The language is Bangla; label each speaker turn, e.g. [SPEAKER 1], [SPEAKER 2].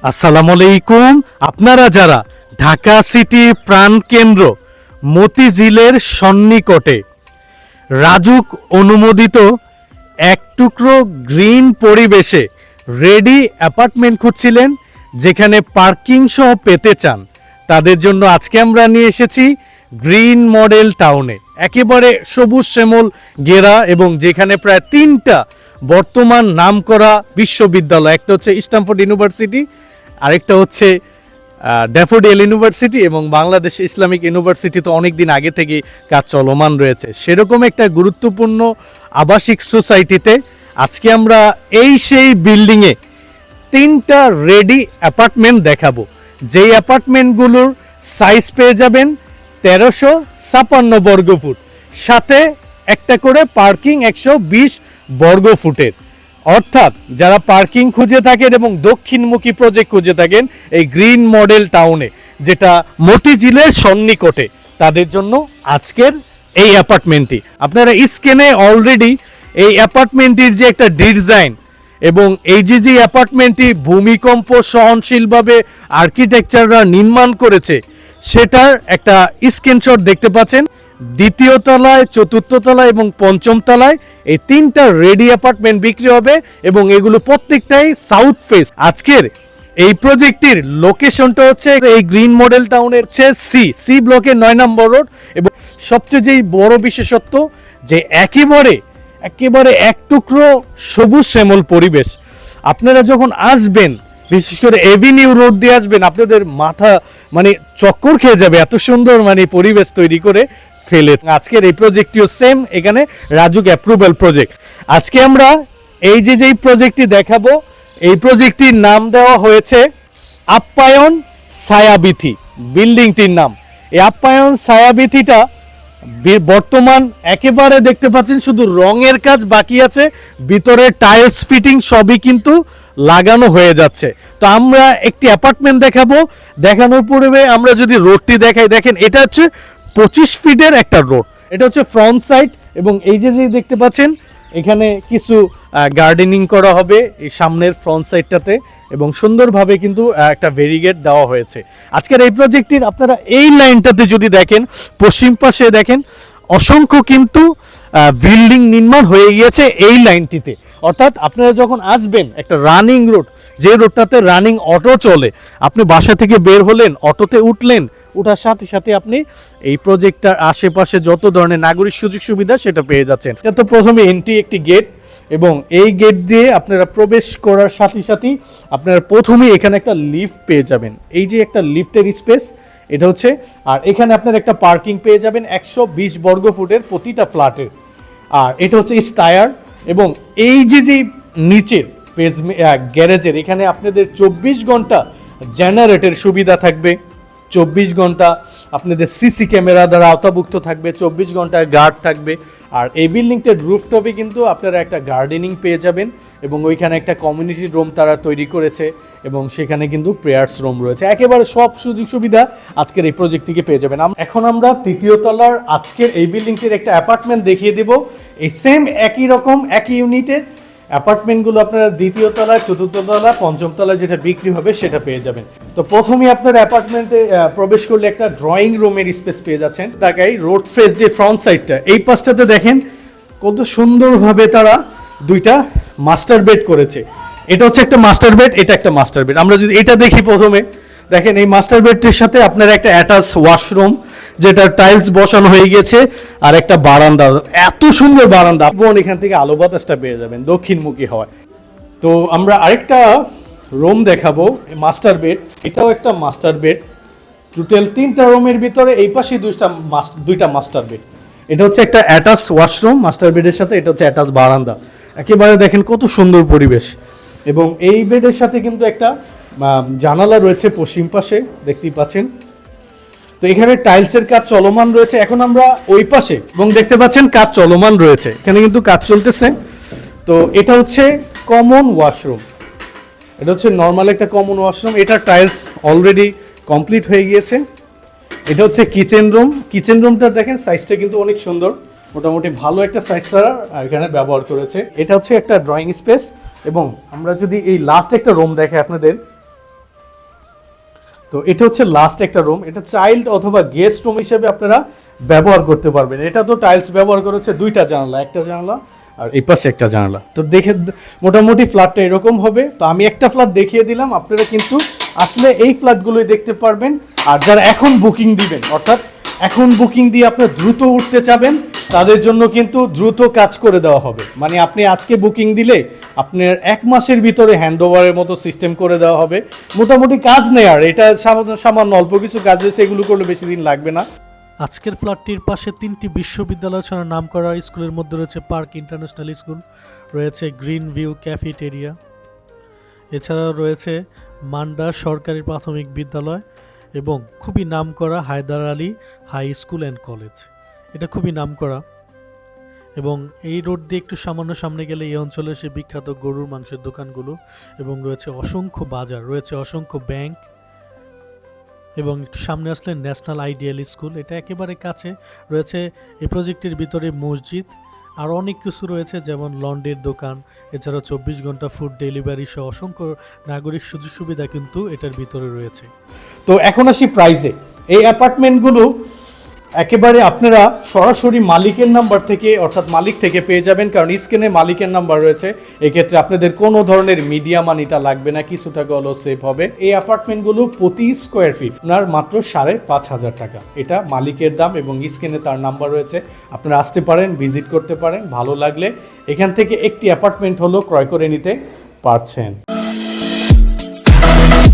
[SPEAKER 1] আসসালামু আলাইকুম। আপনারা যারা ঢাকা সিটি প্রাণকেন্দ্র মতিঝিলের সন্নিকটে রাজুক অনুমোদিত এক টুকরো গ্রিন পরিবেশে রেডি অ্যাপার্টমেন্ট খুঁজছিলেন, যেখানে পার্কিং সহ পেতে চান, তাদের জন্য আজকে আমরা নিয়ে এসেছি গ্রিন মডেল টাউনে। একেবারে সবুজ শ্যামল ঘেরা এবং যেখানে প্রায় 3টা বর্তমান নামকরা বিশ্ববিদ্যালয়, একটা হচ্ছে স্ট্যামফোর্ড ইউনিভার্সিটি, আরেকটা হচ্ছে ড্যাফোডিল ইউনিভার্সিটি এবং বাংলাদেশ ইসলামিক ইউনিভার্সিটি তো অনেক দিন আগে থেকেই কাজ চলমান রয়েছে। সেরকম একটা গুরুত্বপূর্ণ আবাসিক সোসাইটিতে আজকে আমরা সেই বিল্ডিংয়ে 3টা রেডি অ্যাপার্টমেন্ট দেখাবো, যেই অ্যাপার্টমেন্টগুলোর সাইজ পেয়ে যাবেন 1356 বর্গফুট, সাথে একটা করে পার্কিং 120 বর্গফুটের। অর্থাৎ যারা পার্কিং খুঁজে থাকেন এবং দক্ষিণমুখী প্রজেক্ট খুঁজে থাকেন এই গ্রিন মডেল টাউনে, যেটা মতিঝিলের সন্নিকটে, তাদের জন্য আজকের এই অ্যাপার্টমেন্টটি। আপনারা স্ক্রিনে অলরেডি এই অ্যাপার্টমেন্টটির যে একটা ডিজাইন এবং এই যে অ্যাপার্টমেন্টটি ভূমিকম্প সহনশীলভাবে আর্কিটেকচাররা নির্মাণ করেছে, সেটার একটা স্ক্রিনশট দেখতে পাচ্ছেন। দ্বিতীয় তলায়, চতুর্থ তলায় এবং পঞ্চম তলায় এই 3টা রেডি অ্যাপার্টমেন্ট বিক্রি হবে এবং এগুলো প্রত্যেকটাই সাউথ ফেস। আজকের এই প্রজেক্টটির লোকেশনটা হচ্ছে এই গ্রিন মডেল টাউনের সি ব্লকের 9 নম্বর রোড। এবং সবচেয়ে যেই বড় বিশেষত্ব যে একেবারে এক টুকরো সবুজ শ্যামল পরিবেশ। আপনারা যখন আসবেন, বিশেষ করে এভিনিউ রোড দিয়ে আসবেন, আপনাদের মাথা চক্কর খেয়ে যাবে, এত সুন্দর পরিবেশ তৈরি করে ফেলে। আজকের এই প্রজেক্টটিও সেম, এখানে রাজুক অ্যাপ্রুভাল প্রজেক্ট। আজকে আমরা যেই প্রজেক্টটি দেখাবো, এই প্রজেক্টটির নাম দেওয়া হয়েছে আপ্যায়ন ছায়াবীথি। বিল্ডিংটির নাম এই আপ্যায়ন ছায়াবীথিটা বর্তমান একেবারে দেখতে পাচ্ছেন শুধু রঙের কাজ বাকি আছে, ভিতরে টাইলস ফিটিং সবই কিন্তু লাগানো হয়ে যাচ্ছে। তো আমরা একটি অ্যাপার্টমেন্ট দেখাবো, দেখানোর পূর্বে আমরা যদি রোডটি দেখাই, দেখেন এটা হচ্ছে 25 ফিটের একটা রোড। এটা হচ্ছে ফ্রন্ট সাইড এবং এই যে দেখতে পাচ্ছেন এখানে কিছু গার্ডেনিং করা হবে এই সামনের ফ্রন্ট সাইডটাতে এবং সুন্দরভাবে কিন্তু একটা ব্যারিকেড দেওয়া হয়েছে। আজকের এই প্রজেক্টটির আপনারা এই লাইনটাতে যদি দেখেন, পশ্চিম পাশে দেখেন অসংখ্য কিন্তু বিল্ডিং নির্মাণ হয়ে গিয়েছে এই লাইনটিতে। অর্থাৎ আপনারা যখন আসবেন, একটা রানিং রোড, যে রোডটাতে রানিং অটো চলে, আপনি বাসা থেকে বের হলেন, অটোতে উঠলেন, ওঠার সাথে সাথে আপনি এই প্রজেক্টটার আশেপাশে যত ধরনের নাগরিক সুযোগ সুবিধা সেটা পেয়ে যাচ্ছেন। এটা তো প্রথমে এন্ট্রি একটি গেট এবং এই গেট দিয়ে আপনারা প্রবেশ করার সাথে সাথেই আপনারা প্রথমেই এখানে একটা লিফট পেয়ে যাবেন। এই যে একটা লিফটের স্পেস এটা হচ্ছে, আর এখানে আপনার একটা পার্কিং পেয়ে যাবেন 120 বর্গফুটের প্রতিটা ফ্ল্যাটের। আর এটা হচ্ছে স্টায়ার এবং এই যে নিচের গ্যারেজের এখানে আপনাদের 24 ঘন্টা জেনারেটর সুবিধা থাকবে, 24 ঘন্টা আপনাদের সিসি ক্যামেরা দ্বারা আওতাভুক্ত থাকবে, 24 ঘন্টায় গার্ড থাকবে। আর এই বিল্ডিংটার রুফটপে কিন্তু আপনারা একটা গার্ডেনিং পেয়ে যাবেন এবং ওইখানে একটা কমিউনিটি রুম তারা তৈরি করেছে এবং সেখানে কিন্তু প্রেয়ার্স রুম রয়েছে। একেবারে সব সুযোগ সুবিধা আজকের এই প্রজেক্ট থেকে পেয়ে যাবেন। এখন আমরা 3য় তলার আজকের এই বিল্ডিংটির একটা অ্যাপার্টমেন্ট দেখিয়ে দেব। এই সেম একই রকম একই ইউনিটের অ্যাপার্টমেন্টগুলো আপনারা 2য় তলায়, 4র্থ তলায়, 5ম তলায় যেটা বিক্রি হবে সেটা পেয়ে যাবেন। তো প্রথমেই আপনার অ্যাপার্টমেন্টে প্রবেশ করলে একটা ড্রয়িং রুমের স্পেস পেয়ে যাচ্ছেন। তাকাই রোড ফেস যে ফ্রন্ট সাইডটা, এই পাশটাতে দেখেন কত সুন্দরভাবে তারা 2টা মাস্টার বেড করেছে। এটা হচ্ছে একটা মাস্টার বেড, এটা একটা মাস্টার বেড। আমরা যদি এটা দেখি, প্রথমে দেখেন এই মাস্টার বেডটির সাথে আপনার একটা অ্যাটাচ ওয়াশরুম, যেটা টাইলস বসানো হয়ে গেছে, আর একটা বারান্দা, এত সুন্দর বারান্দা। বোন এখান থেকে আলো বাতাসটা পেয়ে যাবেন দক্ষিণমুখী হওয়ায়। তো আমরা আরেকটা রুম দেখাবো, মাস্টার বেড। এটাও একটা মাস্টার বেড। টোটাল 3টা রুমের ভিতরে এই পাশে 2টা মাস্টার বেড। এটা হচ্ছে একটা অ্যাটাচ ওয়াশরুম মাস্টার বেডের সাথে, এটা হচ্ছে অ্যাটাচ বারান্দা। একেবারে দেখেন কত সুন্দর পরিবেশ। এবং এই বেডের সাথে কিন্তু একটা জানালা রয়েছে পশ্চিম পাশে, দেখতেই পাচ্ছেন। তো এখানে টাইলসের কাজ চলমান রয়েছে। এখন আমরা ওই পাশে এবং দেখতে পাচ্ছেন কাজ চলমান রয়েছে, এখানে কিন্তু কাজ চলতেছে। তো এটা হচ্ছে কমন ওয়াশরুম, এটা হচ্ছে নর্মাল একটা কমন ওয়াশরুম। এটা টাইলস অলরেডি কমপ্লিট হয়ে গিয়েছে। এটা হচ্ছে কিচেন রুম। কিচেন রুমটা দেখেন সাইজটা কিন্তু অনেক সুন্দর, মোটামুটি ভালো একটা সাইজ তারা এখানে ব্যবহার করেছে। এটা হচ্ছে একটা ড্রয়িং স্পেস। এবং আমরা যদি এই লাস্ট একটা রুম দেখে আপনাদের, তো এটা হচ্ছে লাস্ট একটা রুম, এটা চাইল্ড অথবা গেস্ট রুম হিসেবে আপনারা ব্যবহার করতে পারবেন। এটা তো টাইলস ব্যবহার করা হচ্ছে, দুইটা জানালা, একটা জানালা আর এই পাশে একটা জানালা। তো দেখে মোটামুটি ফ্ল্যাটটা এরকম হবে। তো আমি একটা ফ্ল্যাট দেখিয়ে দিলাম, আপনারা কিন্তু আসলে এই ফ্ল্যাটগুলোই দেখতে পারবেন। আর যারা এখন বুকিং দিবেন, অর্থাৎ এখন বুকিং দিয়ে আপনারা দ্রুত উঠতে চাবেন, তাদের জন্য কিন্তু দ্রুত কাজ করে দেওয়া হবে। মানে আপনি আজকে বুকিং দিলে আপনার 1 মাসের ভিতরে হ্যান্ডওভারের মতো সিস্টেম করে দেওয়া হবে। মোটামুটি কাজ নেই, আর এটা সামান্য অল্প কিছু কাজ হয়েছে, এগুলো করলে বেশি দিন লাগবে না।
[SPEAKER 2] আজকের ফ্ল্যাটটির পাশে 3টি বিশ্ববিদ্যালয় ছাড়া নাম করা স্কুলের মধ্যে রয়েছে পার্ক ইন্টারন্যাশনাল স্কুল, রয়েছে গ্রিন ভিউ ক্যাফেটেরিয়া, এছাড়াও রয়েছে মান্ডা সরকারি প্রাথমিক বিদ্যালয় এবং খুবই নামকরা Haider Ali high school and college. এটা খুবই নামকরা। এবং এই রোড দিয়ে একটু সামান্য সামনে গেলে এই অঞ্চলে সে বিখ্যাত গরুর মাংসের দোকানগুলো, এবং রয়েছে অসংখ্য বাজার, রয়েছে অসংখ্য ব্যাংক, এবং একটু সামনে আসলে ন্যাশনাল আইডিয়াল স্কুল, এটা একেবারে কাছে। রয়েছে এই প্রজেক্টের ভিতরে মসজিদ, আর অনেক কিছু রয়েছে, যেমন লন্ড্রির দোকান, এছাড়াও 24 ঘন্টা ফুড ডেলিভারি সহ অসংখ্য নাগরিক সুযোগ সুবিধা কিন্তু এটার ভিতরে রয়েছে।
[SPEAKER 1] তো এখন আসি প্রাইসে। এই অ্যাপার্টমেন্টগুলো একেবারে আপনারা সরাসরি মালিকের নাম্বার থেকে, অর্থাৎ মালিক থেকে পেয়ে যাবেন, কারণ স্ক্রিনে মালিকের নাম্বার রয়েছে। এক্ষেত্রে আপনাদের কোনো ধরনের মিডিয়া মানিটা লাগবে না, কিছু টাকা হলেও সেভ হবে। এই অ্যাপার্টমেন্টগুলো প্রতি স্কোয়ার ফিট আপনার মাত্র 5,500 টাকা, এটা মালিকের দাম, এবং স্ক্রিনে তার নাম্বার রয়েছে। আপনারা আসতে পারেন, ভিজিট করতে পারেন, ভালো লাগলে এখান থেকে একটি অ্যাপার্টমেন্ট হলো ক্রয় করে নিতে পারছেন।